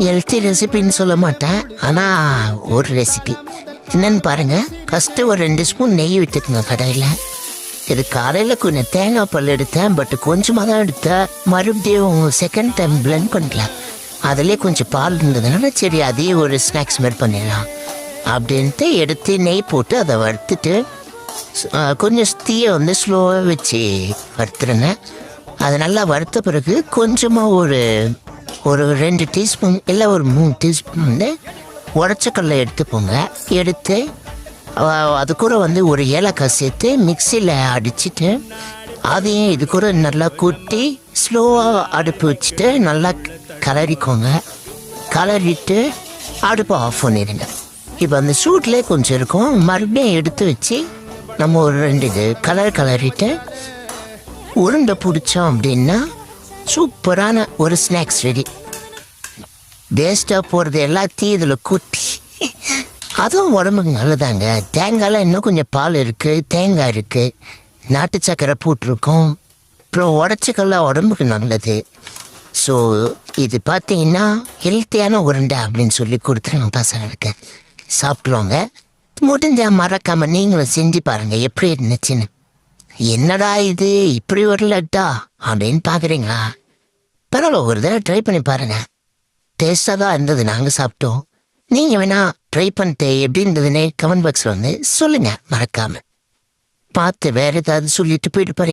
Healthy ரெசிபின்னு சொல்ல மாட்டேன், ஆனால் ஒரு ரெசிபி என்னன்னு பாருங்கள். ஃபஸ்ட்டு ஒரு 2 ஸ்பூன் நெய் விட்டுக்குங்க கடையில். இது காலையில் கொஞ்சம் தேங்காய் பால் எடுத்தேன், பட் கொஞ்சமாக தான் எடுத்தேன். மறுபடியும் செகண்ட் டைம் பிளெண்ட் பண்ணல. அதிலே கொஞ்சம் பால் இருந்ததுனால சரி அதே ஒரு ஸ்நாக்ஸ் மாதிரி பண்ணிடலாம் அப்படின்ட்டு எடுத்து நெய் போட்டு அதை வறுத்துட்டு கொஞ்சம் தீயை வந்து ஸ்லோவாக வச்சு வறுத்துருங்க. அது நல்லா வறுத்த பிறகு கொஞ்சமாக ஒரு 2 டீஸ்பூன் இல்லை ஒரு 3 டீஸ்பூன் வந்து உடச்சக்கல்லை எடுத்துப்போங்க. எடுத்து அது கூட வந்து ஒரு ஏலக்காய் சேர்த்து மிக்சியில் அடிச்சுட்டு அதையும் இது கூட நல்லா கூட்டி ஸ்லோவாக அடுப்பு வச்சுட்டு நல்லா கலரிக்கோங்க. கலரிட்டு அடுப்பை ஆஃப் பண்ணிடுங்க. இப்போ அந்த சூட்லேயே கொஞ்சம் இருக்கும். மறுபடியும் எடுத்து வச்சு நம்ம ஒரு 2 கலரிட்டு உருண்டை பிடிச்சோம் அப்படின்னா சூப்பரான ஒரு ஸ்நாக்ஸ் ரெடி. வேஸ்ட்டாக போகிறது எல்லாத்தையும் இதில் கூட்டி அதுவும் உடம்புக்கு நல்லதாங்க. தேங்காயில் இன்னும் கொஞ்சம் பால் இருக்குது, தேங்காய் இருக்குது, நாட்டு சக்கரை போட்டிருக்கோம், அப்புறம் உடச்சிக்கல்ல உடம்புக்கு நல்லது. ஸோ இது பார்த்தீங்கன்னா ஹெல்த்தியான உருண்டை அப்படின்னு சொல்லி கொடுத்துருங்க பசங்களுக்கு, சாப்பிடுவாங்க. முடிஞ்சால் மறக்காமல் நீங்களும் செஞ்சு பாருங்கள் எப்படி இருந்துச்சுன்னு. என்னடா இது இப்படி ஒரு லட்டா அப்படின்னு பார்க்குறீங்களா? பரவாயில்ல, ஒரு தடவை ட்ரை பண்ணி பாருங்கள். டேஸ்ட்டாக தான் இருந்தது, நாங்கள் சாப்பிட்டோம். நீங்கள் வேணா ட்ரை பண்ணிட்டு எப்படி இருந்ததுன்னு கமெண்ட் பாக்ஸில் வந்து சொல்லுங்கள் மறக்காமல். பார்த்து வேறு ஏதாவது சொல்லிட்டு போயிட்டு பாருங்க.